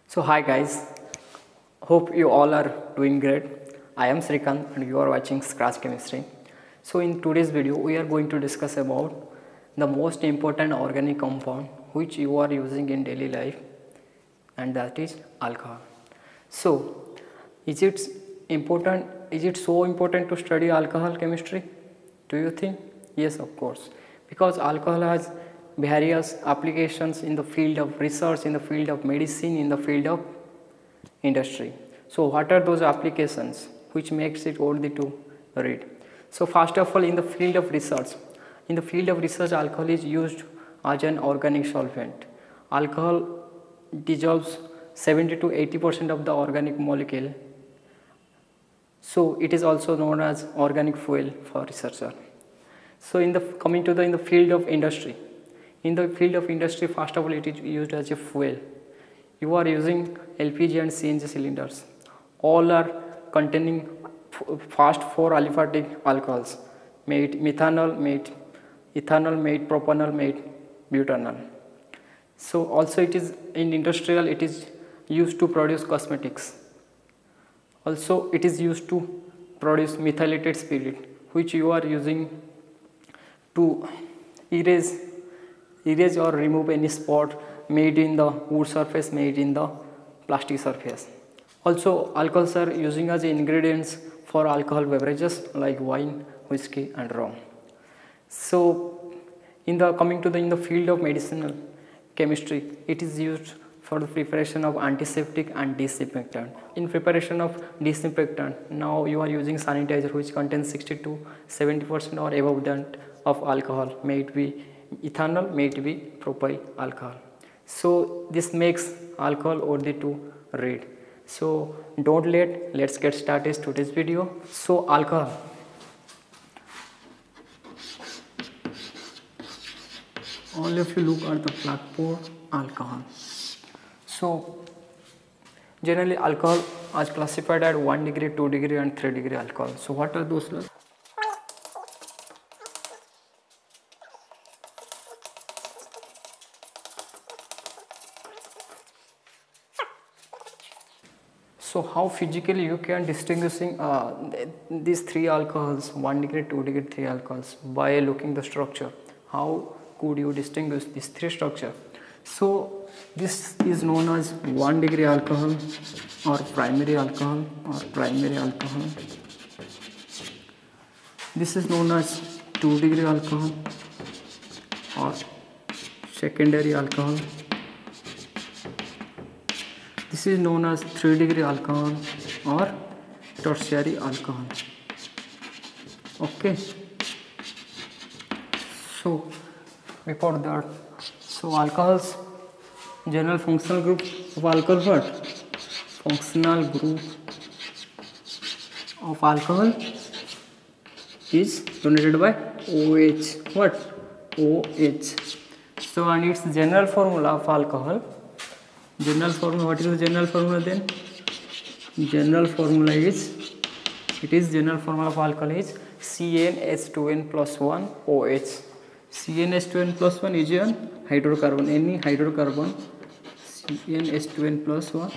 So hi guys, hope you all are doing great. I am Srikant and you are watching Scratch Chemistry. So in today's video we are going to discuss about the most important organic compound which you are using in daily life, and that is alcohol. So is it so important to study alcohol chemistry? Do you think? Yes, of course, because alcohol has various applications in the field of research, in the field of medicine, in the field of industry. So what are those applications which makes it worthy to read? So first of all, in the field of research, alcohol is used as an organic solvent. Alcohol dissolves 70 to 80% of the organic molecule, so it is also known as organic fuel for researcher. So in the field of industry, first of all it is used as a fuel. You are using LPG and CNG cylinders. All are containing fast 4 aliphatic alcohols, made methanol, made ethanol, made propanol, made butanol. So also it is in industrial, it is used to produce cosmetics. Also it is used to produce methylated spirit, which you are using to erase or remove any spot made in the wood surface, made in the plastic surface. Also alcohols are using as ingredients for alcohol beverages like wine, whiskey and rum. So in the field of medicinal chemistry, it is used for the preparation of antiseptic and disinfectant. In preparation of disinfectant, now you are using sanitizer which contains 60 to 70% or above that of alcohol, may it be ethanol, may it be propyl alcohol. So this makes alcohol worthy to read. So let's get started today's video. So alcohol. All of you look at the blackboard. Alcohol. So generally alcohol is classified at 1 degree, 2 degree and 3 degree alcohol. So what are those? So how physically you can distinguishing these 3 alcohols, 1 degree, 2 degree, 3 alcohols, by looking the structure? How could you distinguish these 3 structure? So this is known as 1 degree alcohol or primary alcohol This is known as 2 degree alcohol or secondary alcohol. This is known as 3 degree alcohol or tertiary alcohol. Okay. So before that, so alcohols, general functional group of alcohol, what? Functional group of alcohol is denoted by OH. What? OH. So and its general formula of alcohol. What is the general formula then? General formula of alcohol is CnH2n plus 1 OH. CnH2n plus 1 is a hydrocarbon, any hydrocarbon, CnH2n plus 1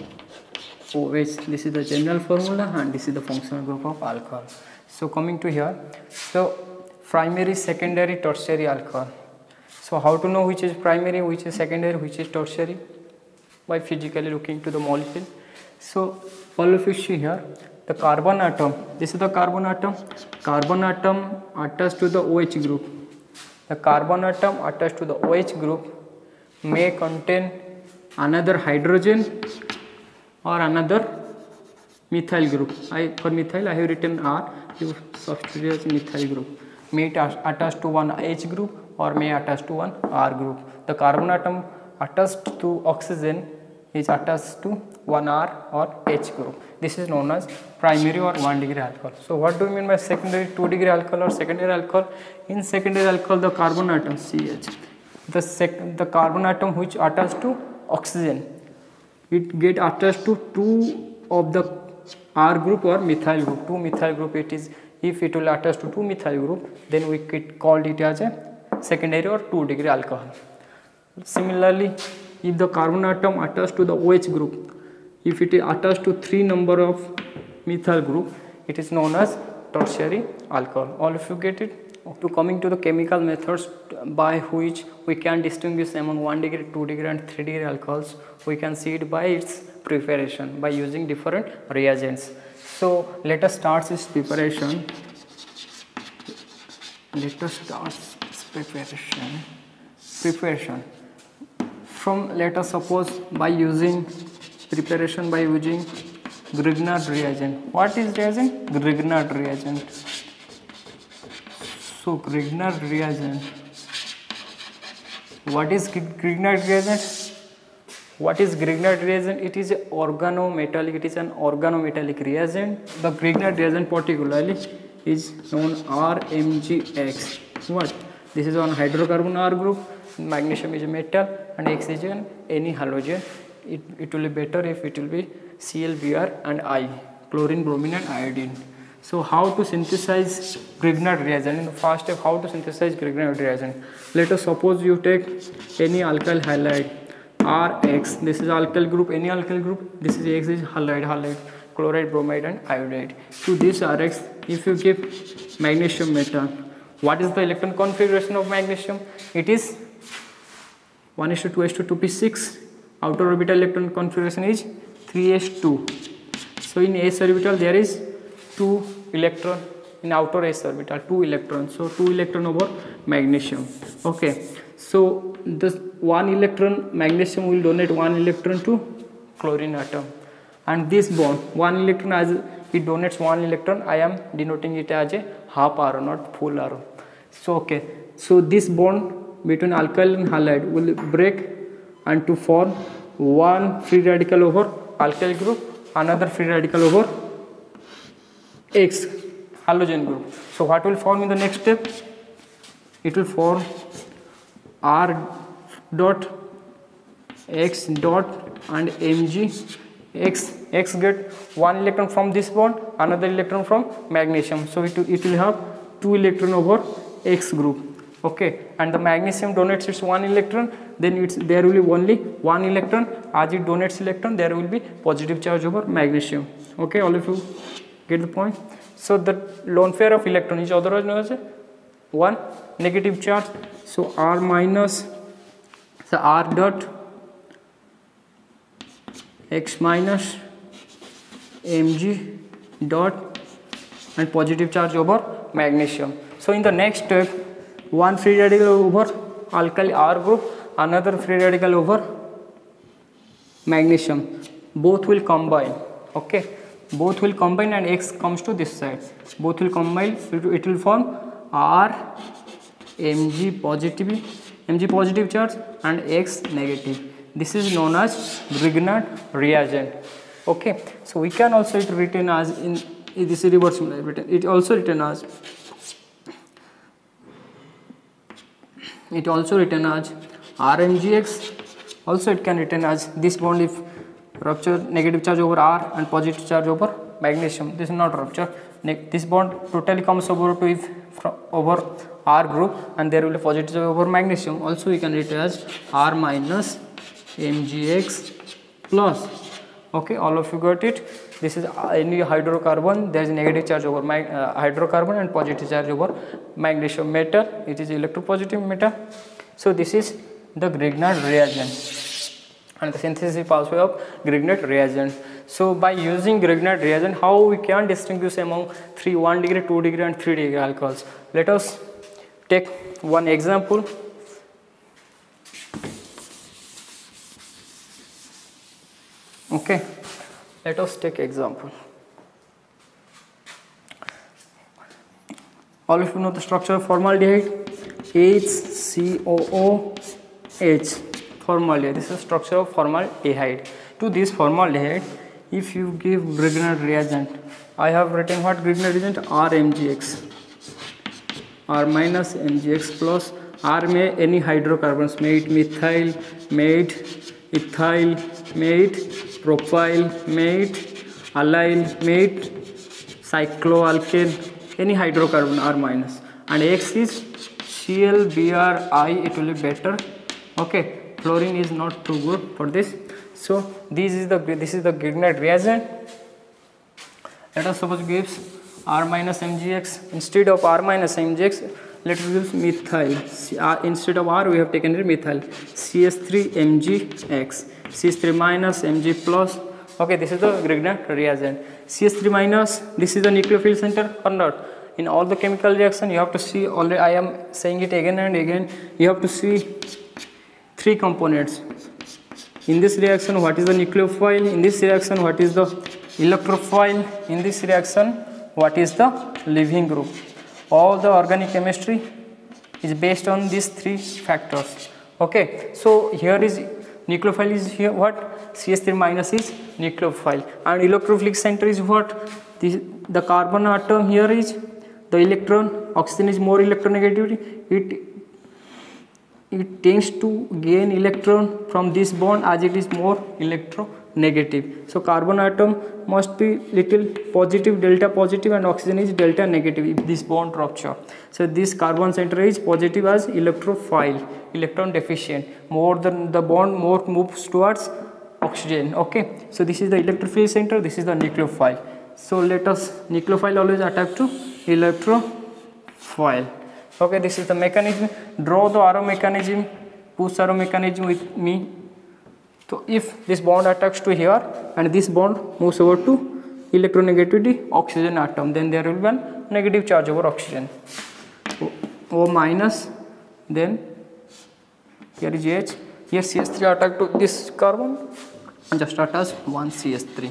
OH. This is the general formula and this is the functional group of alcohol. So coming to here, so primary, secondary, tertiary alcohol. So how to know which is primary, which is secondary, which is tertiary? By physically looking to the molecule. So all of you see here the carbon atom. This is the carbon atom. Carbon atom attached to the OH group. The carbon atom attached to the OH group may contain another hydrogen or another methyl group. For methyl I have written R. You substitute as methyl group. May it attach to one H group or may attach to one R group. The carbon atom attached to oxygen is attached to one R or H group. This is known as primary or 1 degree alcohol. So what do you mean by secondary, 2 degree alcohol or secondary alcohol? In secondary alcohol, the carbon atom CH, the carbon atom which attached to oxygen, it get attached to 2 of the R group or methyl group. 2 methyl group it is. If it will attach to 2 methyl group, then we called it as a secondary or 2 degree alcohol. Similarly, if the carbon atom attached to the OH group, if it is attached to 3 number of methyl group, it is known as tertiary alcohol. All of you get it? To coming to the chemical methods by which we can distinguish among 1 degree, 2 degree and 3 degree alcohols, we can see it by its preparation by using different reagents. So let us start this preparation. Let us start preparation from, let us suppose, by using preparation by using Grignard reagent. What is reagent? Grignard reagent. So Grignard reagent. What is Grignard reagent? What is Grignard reagent? It is an organometallic. It is an organometallic reagent. The Grignard reagent particularly is known RMgX. What? This is one hydrocarbon R group. Magnesium is a metal and X is an any halogen. It will be better if it will be Cl, Br and I, chlorine, bromine and iodine. So how to synthesize Grignard reagent? In the first step, how to synthesize Grignard reagent? Let us suppose you take any alkyl halide Rx. This is alkyl group, any alkyl group. This is X is halide, chloride, bromide and iodide. To this Rx, if you give magnesium metal, what is the electron configuration of magnesium? It is 1:2 2p6. Outer orbital electron configuration is 3s2. So in s orbital there is 2 electron, in outer s orbital 2 electrons. So 2 electron over magnesium. Okay. So this 1 electron magnesium will donate 1 electron to chlorine atom, and this bond 1 electron, as it donates 1 electron, I am denoting it as a half arrow, not full arrow. So okay. So this bond between alkyl and halide will break and to form one free radical over alkyl group, another free radical over X halogen group. So what will form in the next step? It will form R dot X dot and Mg X get 1 electron from this bond, another electron from magnesium. So it will have 2 electron over X group. Okay, and the magnesium donates its 1 electron, then there will be only 1 electron. As it donates electron, there will be positive charge over magnesium. Okay, all of you get the point? So the lone pair of electron is otherwise known as 1 negative charge. So R minus, so R dot X minus Mg dot and positive charge over magnesium. So in the next step, 1 free radical over alkyl R group, another free radical over magnesium. Both will combine. Okay, both will combine and X comes to this side. Both will combine. It will form R Mg positive charge and X negative. This is known as Grignard reagent. Okay, so we can also written as in this is reverse written. It also written as RMgX. Also it can written as this bond if rupture, negative charge over R and positive charge over magnesium. This is not rupture. This bond totally comes over to over R group and there will be positive charge over magnesium. Also we can write as R minus Mgx plus. Okay, all of you got it. This is any hydrocarbon, there is negative charge over hydrocarbon and positive charge over magnesium metal. It is electropositive metal. So this is the Grignard reagent and the synthesis pathway of Grignard reagent. So by using Grignard reagent, how we can distinguish among 1 degree, 2 degree and 3 degree alcohols? Let us take one example. Okay, let us take example. All of you know the structure of formaldehyde. HCOOH, formaldehyde. This is the structure of formaldehyde. To this formaldehyde, if you give Grignard reagent, I have written what Grignard reagent? RMgX, R minus Mgx plus R may any hydrocarbons, may it methyl, may it ethyl, may it propyl, may it allyl, may it cycloalkane, any hydrocarbon R minus, and X is ClBr, it will be better. Okay, fluorine is not too good for this. So this is the Grignard reagent. Let us suppose gives R minus Mgx. Instead of R minus Mgx, let us use methyl. Instead of R we have taken it methyl. CS3 Mgx. CS3 minus Mg plus. Okay, this is the Grignard reagent. CS3 minus, this is the nucleophile center or not? In all the chemical reaction you have to see, already I am saying it again and again, you have to see three components. In this reaction what is the nucleophile, in this reaction what is the electrophile, in this reaction what is the leaving group. All the organic chemistry is based on these three factors. Okay, so here is nucleophile is here what? CS3 minus is nucleophile, and electrophilic center is what? The carbon atom here is the electron, oxygen is more electronegativity, it tends to gain electron from this bond as it is more electronegative. So carbon atom must be little positive, delta positive, and oxygen is delta negative if this bond rupture. So this carbon center is positive as electrophile, electron deficient. More than the bond, more moves towards oxygen. Okay, so this is the electrophilic center, this is the nucleophile. So let us, nucleophile always attach to electrophile. Okay, this is the mechanism. Draw the arrow mechanism, push arrow mechanism with me. So if this bond attacks to here and this bond moves over to electronegativity oxygen atom, then there will be a negative charge over oxygen. O minus, then here is H, here CS3 attack to this carbon, just attach one CS3.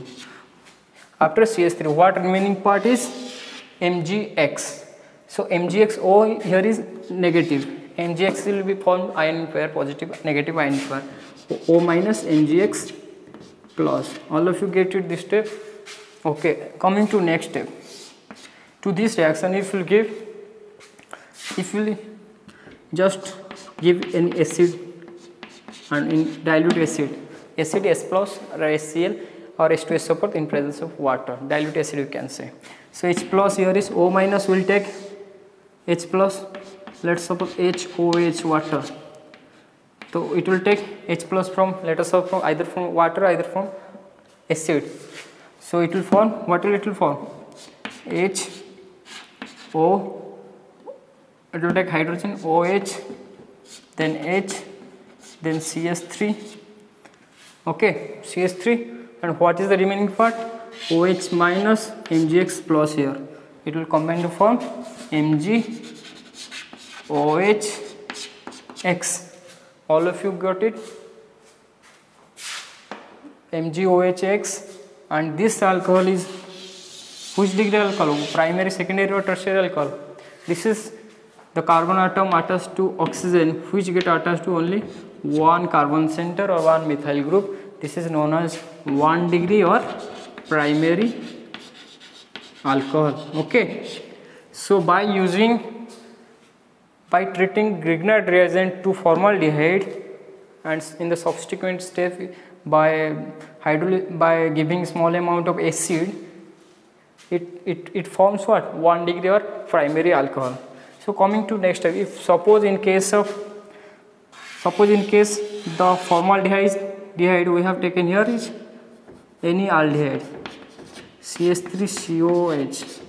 After CS3, what remaining part is Mgx. So Mgx, O here is negative. Mgx will be formed ion pair, positive, negative ion pair. O minus Mgx plus. All of you get it this step. Okay, coming to next step. To this reaction, if you just give an acid and in dilute acid S plus or HCl or H2S support in presence of water, dilute acid you can say. So H plus here is O minus will take H plus, let's suppose HOH water. So it will take H plus from, let us suppose, from either from water, either from acid. So it will form, what will it will form? HO, it will take hydrogen, OH, then H, then CS3. Okay, CS3, and what is the remaining part? OH minus Mgx plus here. It will combine to form MgOH(X). All of you got it? MgOH(X), and this alcohol is which degree alcohol? Primary, secondary or tertiary alcohol? This is the carbon atom attached to oxygen which get attached to only one carbon center or one methyl group. This is known as 1 degree or primary alcohol. Okay, so by treating Grignard reagent to formaldehyde, and in the subsequent step by giving small amount of acid, it forms what? 1 degree or primary alcohol. So coming to next step, if suppose in case the formaldehyde we have taken here is any aldehyde, CS3COH.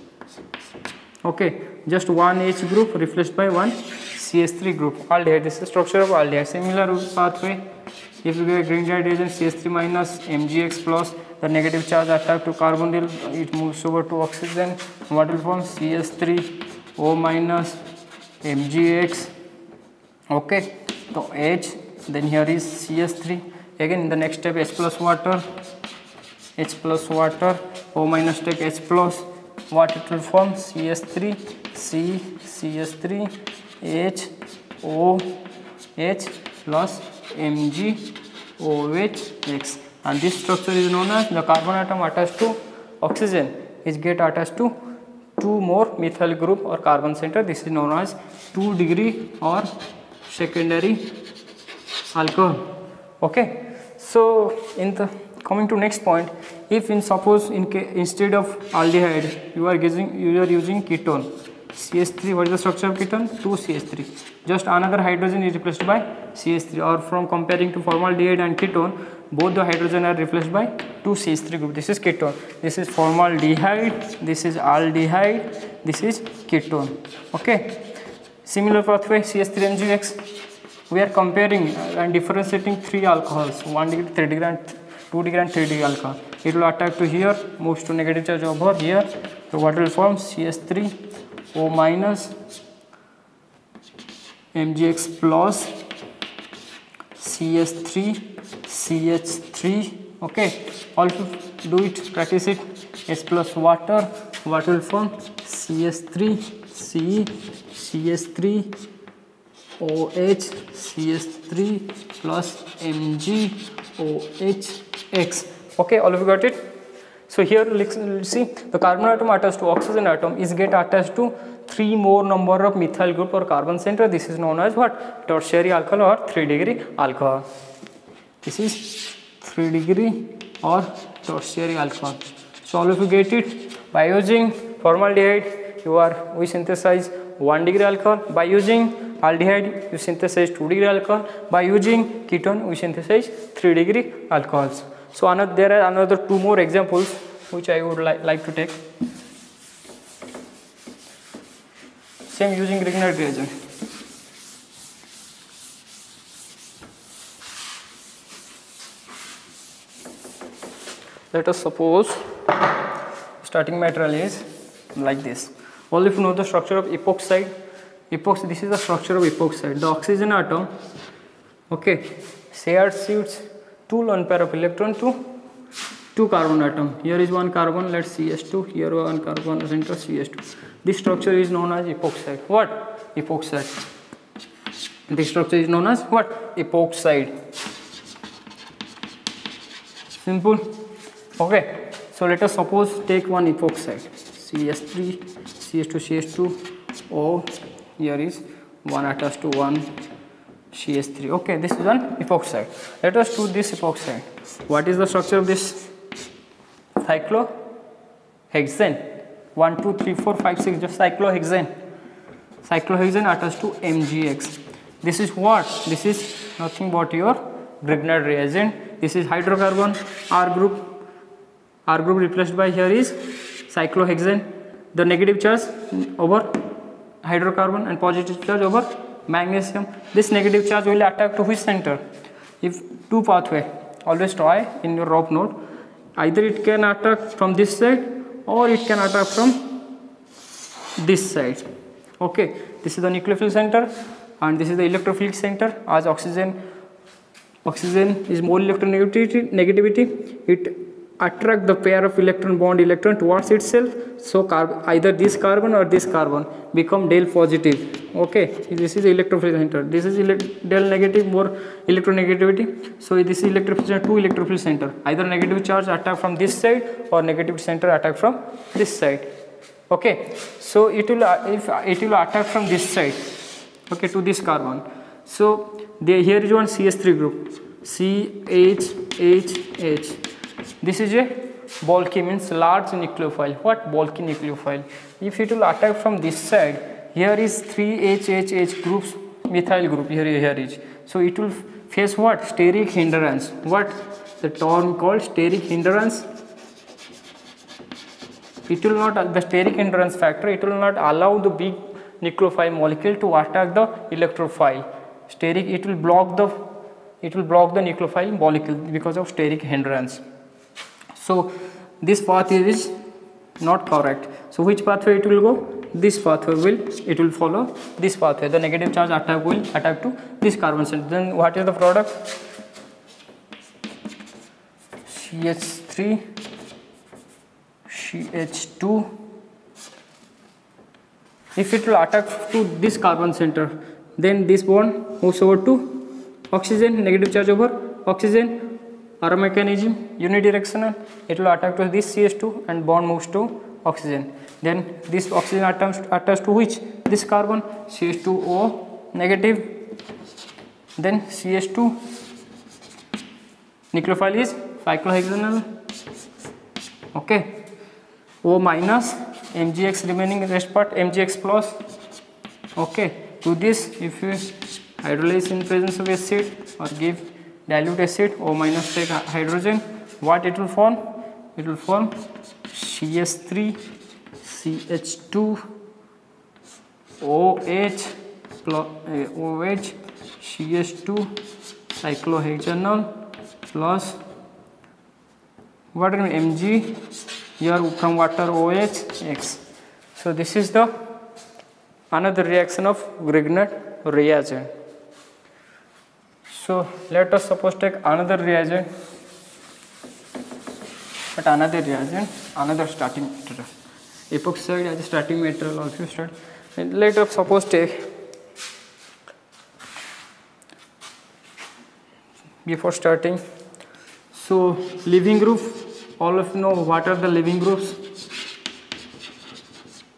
Okay, just one H group replaced by one CS3 group. Aldehyde, this is the structure of aldehyde. Similar pathway, if you get Grignard reagent CS3 minus Mgx plus, the negative charge attack to carbonyl, it moves over to oxygen. What will form? CS3O minus Mgx. Okay, so H, then here is CS3. Again in the next step H plus water, O minus take H plus, what it will form? CS3 C, CS3 H, O, H plus MgOH(X), and this structure is known as the carbon atom attached to oxygen is get attached to two more methyl group or carbon center. This is known as 2 degree or secondary alcohol. Okay, so in the coming to next point, if instead of aldehyde you are using ketone, CS3, what is the structure of ketone? 2CS3. Just another hydrogen is replaced by CS3, or from comparing to formaldehyde and ketone, both the hydrogen are replaced by 2 CH3 group. This is ketone. This is formaldehyde, this is aldehyde, this is ketone. Okay, similar pathway CH3MgX. We are comparing and differentiating 3 alcohols, 1 degree, 3 degree and 2 degree and 3 degree alcohol. It will attack to here, moves to negative charge over here. So what will form? CH3O minus MgX plus CH3CH3. okay, also do it, practice it. S plus water, what will form? CH3C, CH3OH, CH3 plus MgOHX. okay, all of you got it? So here let's see, the carbon atom attached to oxygen atom is get attached to 3 more number of methyl group or carbon center. This is known as what? Tertiary alcohol or 3 degree alcohol. This is 3 degree or tertiary alcohol. So all of you get it? By using formaldehyde, we synthesize 1 degree alcohol. By using aldehyde, you synthesize 2 degree alcohol. By using ketone, we synthesize 3 degree alcohols. So there are another 2 more examples which I would like to take. Same using Grignard reagent. Let us suppose starting material is like this. All if you know the structure of epoxide. This is the structure of epoxide. The oxygen atom, okay, shares its 2 lone pair of electron to 2 carbon atom. Here is 1 carbon, let's CH2. Here 1 carbon center CH2. This structure is known as epoxide. What? Epoxide. This structure is known as what? Epoxide. Simple. Okay. So let us suppose take one epoxide. CH3, CH2, CH2. O. Here is 1 attached to 1 CH3. Okay, this is an epoxide. Let us do this epoxide. What is the structure of this? Cyclohexane. 1, 2, 3, 4, 5, 6. Just cyclohexane. Cyclohexane attached to MgX. This is what? This is nothing but your Grignard reagent. This is hydrocarbon R group. R group replaced by here is cyclohexane. The negative charge over hydrocarbon and positive charge over magnesium. This negative charge will attack to which center? If 2 pathway, always try in your rough note. Either it can attack from this side or it can attack from this side. Okay, this is the nucleophile center and this is the electrophilic center. As oxygen is more electronegativity, it attract the pair of electron towards itself. So either this carbon or this carbon become del positive. Okay, this is the electrophilic center. This is del negative, more electronegativity. So this is electrophilic center, 2 electrophilic center. Either negative charge attack from this side or negative center attack from this side. Okay, so it will attack from this side. Okay, to this carbon. So here is one CH3 group. CHHH. This is a bulky, means large nucleophile. What? Bulky nucleophile. If it will attack from this side, here is 3 HHH groups, methyl group here is. So it will face what? Steric hindrance. What? The term called steric hindrance. It will not, the steric hindrance factor, it will not allow the big nucleophile molecule to attack the electrophile. Steric, it will block the nucleophile molecule because of steric hindrance. So this path is not correct. So which pathway it will go? This pathway will follow this pathway. The negative charge attack will attack to this carbon center. Then what is the product? CH3, CH2. If it will attack to this carbon center, then this bond moves over to oxygen, negative charge over oxygen. Arrow mechanism unidirectional. It will attack to this CH2 and bond moves to oxygen. Then this oxygen attached to which? This carbon, CH2O negative. Then CH2 nucleophile is cyclohexanal. Okay. O minus, MgX remaining rest part, MgX plus. Okay. To this, if you hydrolyze in presence of acid or give dilute acid, O minus take hydrogen, what it will form? It will form CS3 CH2 OH plus OH CS2 cyclohexanol plus what is Mg here from water OH X. So this is the another reaction of Grignard reagent. So let us suppose take another reagent, but another starting material. Epoxide as a starting material also start. And let us suppose take, before starting, so leaving group, all of you know what are the leaving groups.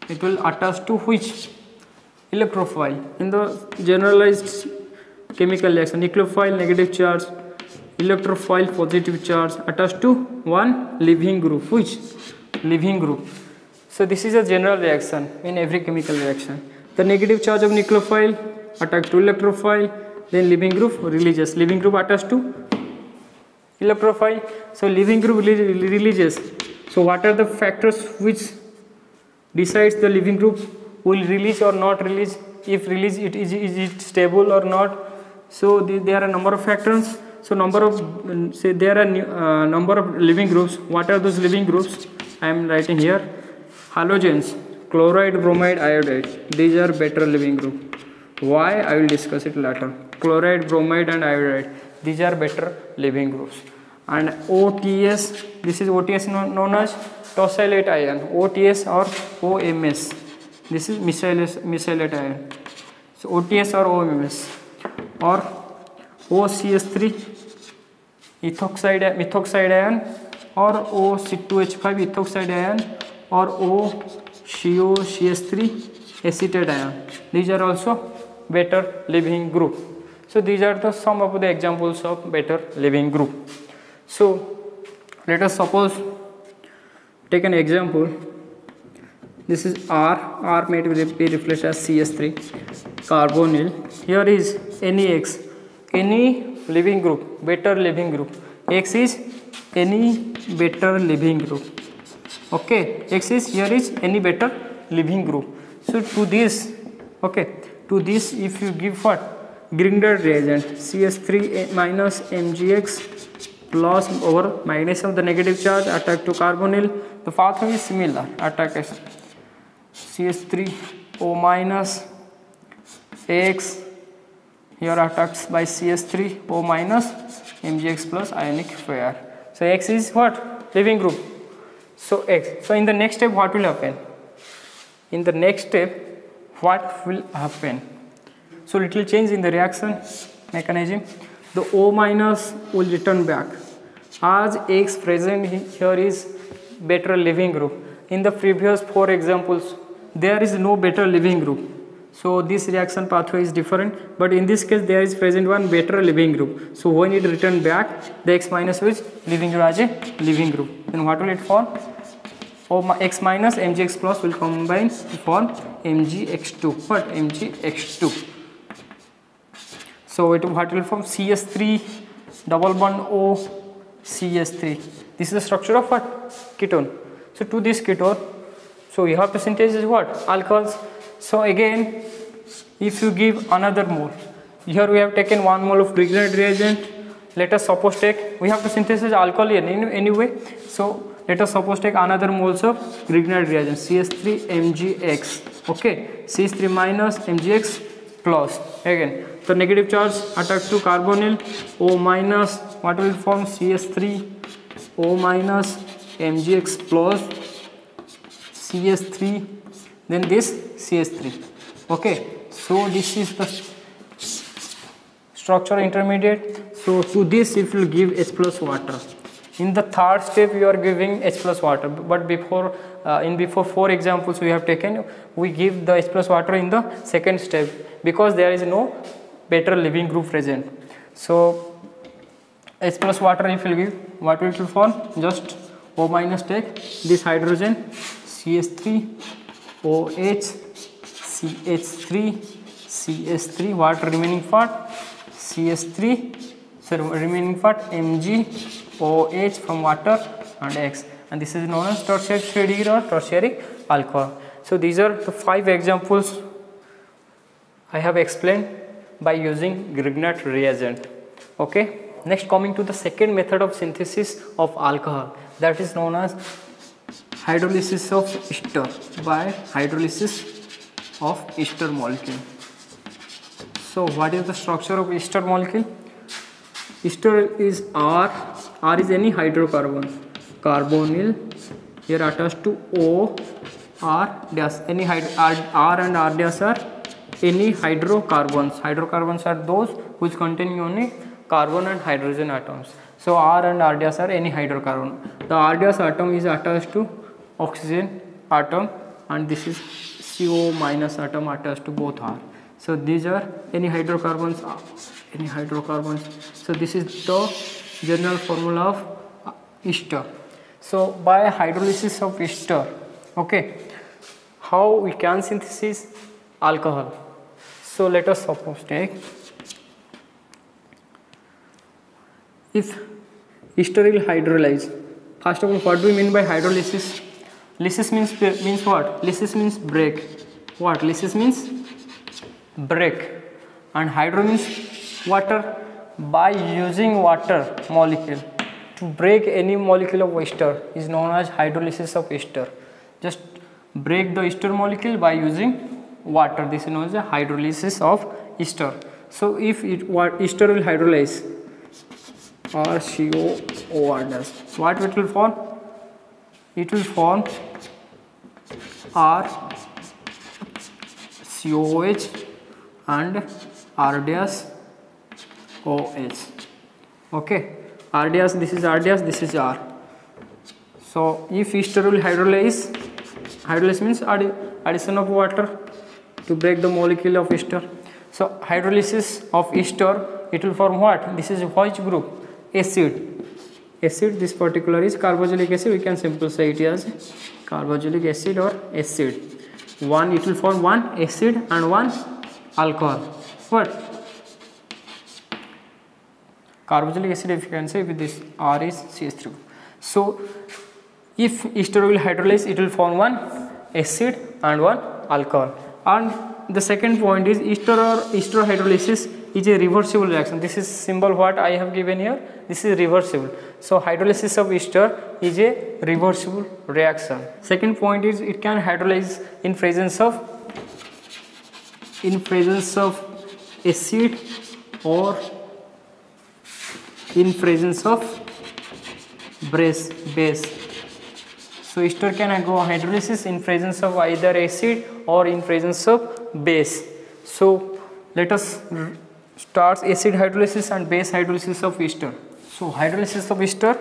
It will attach to which? Electrophile. In the generalized chemical reaction, nucleophile negative charge, electrophile positive charge attached to one leaving group. Which? Leaving group. So this is a general reaction in every chemical reaction. The negative charge of nucleophile attached to electrophile, then leaving group releases. Leaving group attached to electrophile. So leaving group releases. So what are the factors which decides the leaving group will release or not release? If release, is it stable or not? So there are a number of factors. So number of there are number of leaving groups. What are those leaving groups? I am writing here. Halogens, chloride, bromide, iodide. These are better leaving group. Why? I will discuss it later. Chloride, bromide, and iodide. These are better leaving groups. And OTS. This is OTS known as tosylate ion. OTS or OMS. This is mesylate ion. So OTS or OMS or OCS3 methoxide ion or OC2H5 ethoxide ion or OCO-CS3 acetate ion. These are also better leaving group. So these are the some of the examples of better leaving group. So let us suppose take an example. This is R may be replaced as CS3, carbonyl. Here is NEX, any leaving group, better leaving group. X is any better leaving group. Okay, X is here is any better leaving group. So to this, okay, to this if you give what? Grignard reagent, CS3 minus MgX plus over magnesium, the negative charge attack to carbonyl. The pathway is similar. Attack is CS3 O minus X here attacks by CS3 O minus MgX plus ionic pair. So X is what? Leaving group. So X. So in the next step what will happen? In the next step what will happen? So little change in the reaction mechanism. The O minus will return back. As X present here is better leaving group. In the previous 4 examples there is no better leaving group. So this reaction pathway is different, but in this case there is present one better leaving group. So when it return back, the X minus is leaving group as a leaving group. Then what will it form? X minus MgX plus will combine to form MgX2. What? MgX2. So what will form? CS3 double bond O CS3. This is the structure of what? Ketone. So to this ketone, so you have to synthesize what? Alcohols. So again, if you give another mole, here we have taken 1 mole of Grignard reagent. Let us suppose take, we have to synthesize alcohol anyway. So let us suppose take another moles of Grignard reagent, CS3 MgX. Okay, CS3 minus MgX plus. Again, the negative charge attached to carbonyl, O minus, what will form? CS3 O minus MgX plus CS3, then this CS3. Okay, so this is the structure intermediate. So to this if you give H plus water. In the third step you are giving H plus water, but before 4 examples we have taken, we give the H plus water in the second step because there is no better leaving group present. So H plus water if you give, what will it form? Just O minus take this hydrogen, CS3 OH CH3 CS3, what remaining part? CS3, so So remaining part MgOH from water and X, and this is known as tertiary 3 or tertiary alcohol. So these are the 5 examples I have explained by using Grignard reagent. Okay. Next, coming to the second method of synthesis of alcohol, that is known as hydrolysis of ester by hydrolysis of ester molecule. So what is the structure of ester molecule? Ester is R is any hydrocarbon, carbonyl here attached to O, R dash, any R and R dash are any hydrocarbons. Hydrocarbons are those which contain only carbon and hydrogen atoms. So R and R dash are any hydrocarbon. The R dash atom is attached to oxygen atom, and this is CO minus atom attached to both R. So these are any hydrocarbons. So this is the general formula of ester. So by hydrolysis of ester, okay, how we can synthesize alcohol? So let us suppose take, if ester will hydrolyze. First of all, what do we mean by hydrolysis? Lysis means what? Lysis means break. What? Lysis means break, and hydro means water. By using water molecule to break any molecule of ester is known as hydrolysis of ester. Just break the ester molecule by using water. This is known as a hydrolysis of ester. So if ester will hydrolyze RCOOR dash, what it will form? It will form RCOOH and R dash OH. Okay, R dash, this is R dash, this is R. So if ester will hydrolyze means addition of water to break the molecule of ester. So hydrolysis of ester, it will form what? This is which group? Acid. This particular is carboxylic acid. We can simply say it as carboxylic acid or acid. It will form one acid and one alcohol. What? Carboxylic acid, if you can say, with this R is CH3. So if ester will hydrolyze, it will form one acid and one alcohol. And the second point is ester hydrolysis is a reversible reaction. This is symbol what I have given here. This is reversible. So hydrolysis of ester is a reversible reaction. Second point is it can hydrolyze in presence of acid or in presence of base. So ester can go hydrolysis in presence of either acid or in presence of base. So let us start acid hydrolysis and base hydrolysis of ester. So hydrolysis of ester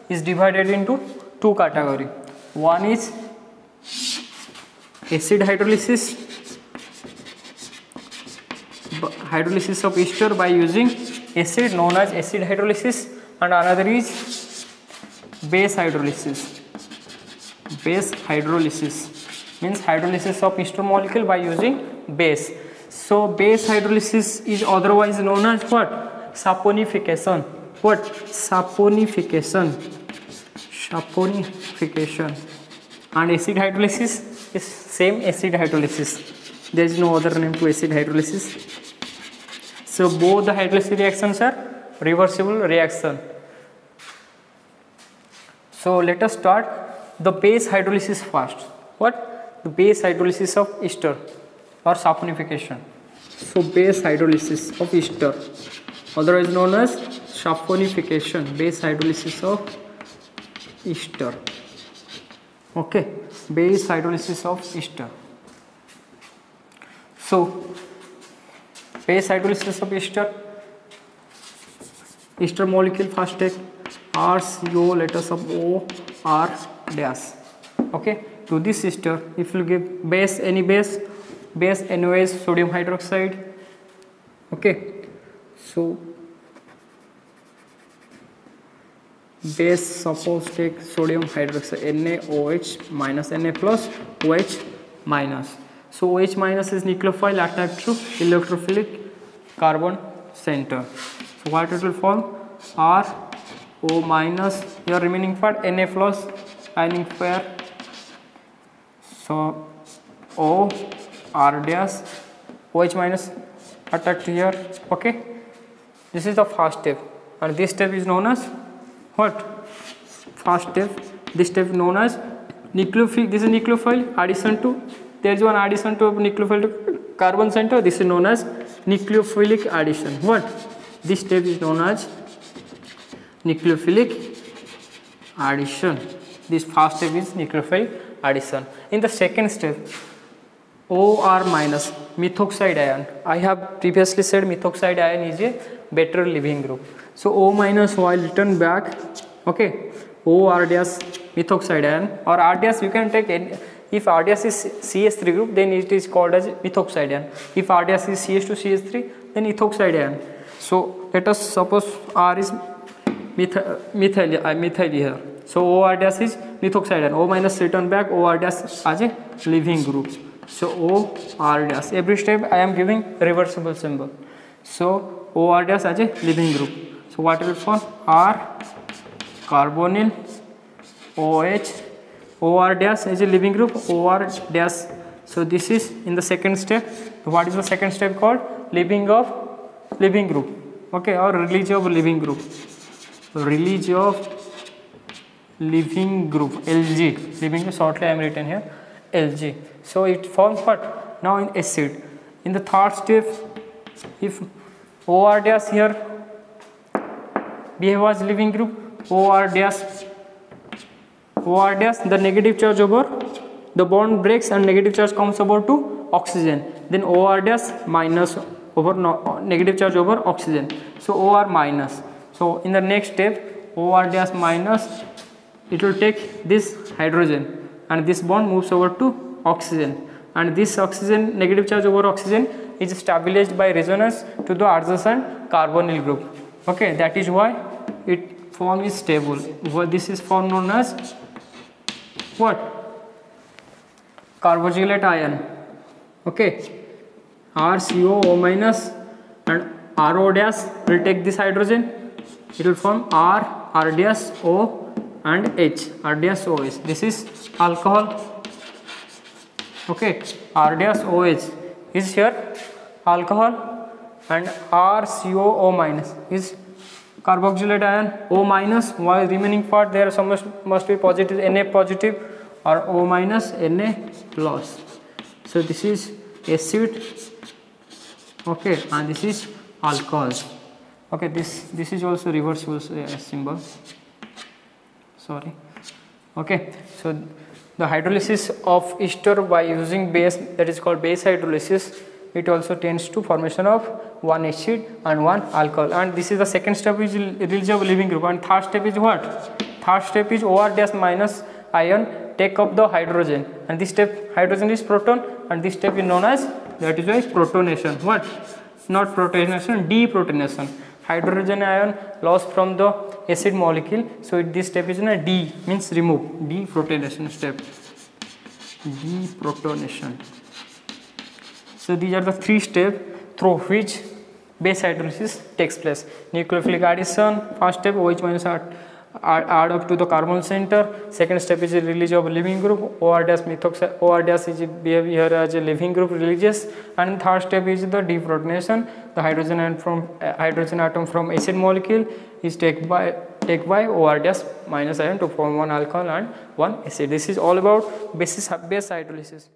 is divided into two categories. One is acid hydrolysis of ester by using acid, known as acid hydrolysis, and another is base hydrolysis. Base hydrolysis means hydrolysis of ester molecule by using base. So base hydrolysis is otherwise known as what? Saponification. What? Saponification. And acid hydrolysis is same acid hydrolysis. There is no other name to acid hydrolysis. So both the hydrolysis reactions are reversible reaction. So let us start the base hydrolysis first. What? The base hydrolysis of ester or saponification. So base hydrolysis of ester, otherwise known as saponification, base hydrolysis of ester. Okay, base hydrolysis of ester. So base hydrolysis of ester molecule first take RCO, let us of O R dash. Okay, to this ester, if you give base, any base NaOH, sodium hydroxide. Okay, so base, suppose take sodium hydroxide, NaOH minus Na plus OH minus. So OH minus is nucleophile attached to electrophilic carbon center. So what it will form? R O minus, your remaining part Na plus ionic pair, so O R dash OH minus attacked here. Okay, this is the first step, and this step is known as what? First step. This step known as nucleophile. This is nucleophile addition to, there is one addition to nucleophile to carbon center. This is known as nucleophilic addition. What? This step is known as nucleophilic addition. This first step is nucleophile addition. In the second step, OR minus methoxide ion. I have previously said methoxide ion is a better leaving group. So O minus while written back, okay, OR dash methoxide ion, or R dash you can take any. If R dash is CH3 group, then it is called as methoxide ion. If R dash is CH2 CH3, then ethoxide ion. So let us suppose R is methyl here. So OR dash is methoxide ion. O minus written back, OR dash as a leaving group. So OR dash. Every step I am giving reversible symbol. So OR dash as a leaving group. So what will form? R carbonyl OH, OR dash is a leaving group, OR dash. So this is in the second step. What is the second step called? Leaving of leaving group. Okay, or release of leaving group. Release of leaving group, LG. Leaving, shortly I am written here, LG. So it forms what? Now in acid. In the third step, if OR dash here behave as leaving group, OR dash, the negative charge over, the bond breaks and negative charge comes over to oxygen. Then OR dash minus over negative charge over oxygen. So OR minus. So in the next step, OR dash minus, it will take this hydrogen and this bond moves over to oxygen, and this oxygen, negative charge over oxygen, is stabilized by resonance to the adjacent carbonyl group. Okay, that is why it form is stable. This is form known as what? Carboxylate ion. Okay, RCO minus and RO dash will take this hydrogen. It will form R dash O and H, R dash OH. This is alcohol. Okay, R dash OH is here alcohol, and RCO minus is carboxylate ion. O minus, while remaining part there must be positive, Na positive, or O minus, Na plus. So this is acid. Okay, and this is alcohol. Okay, this is also reversible symbol. Sorry. Okay, so the hydrolysis of ester by using base, that is called base hydrolysis, it also tends to formation of one acid and one alcohol. And this is the second step, is release of leaving group. And third step is what? Third step is OR dash minus ion take up the hydrogen, and this step hydrogen is proton, and this step is known as, that is why protonation. What? Not protonation, deprotonation. Hydrogen ion lost from the acid molecule, so this step is a D, means remove, deprotonation step, deprotonation. So these are the three steps through which base hydrolysis takes place. Nucleophilic addition, first step, OH minus add up to the carbon center. Second step is the release of leaving group, OR dash methoxide, OR dash is behave here as a leaving group releases. And third step is the deprotonation. The hydrogen atom from acid molecule is take by OR dash minus ion to form one alcohol and one acid. This is all about base hydrolysis.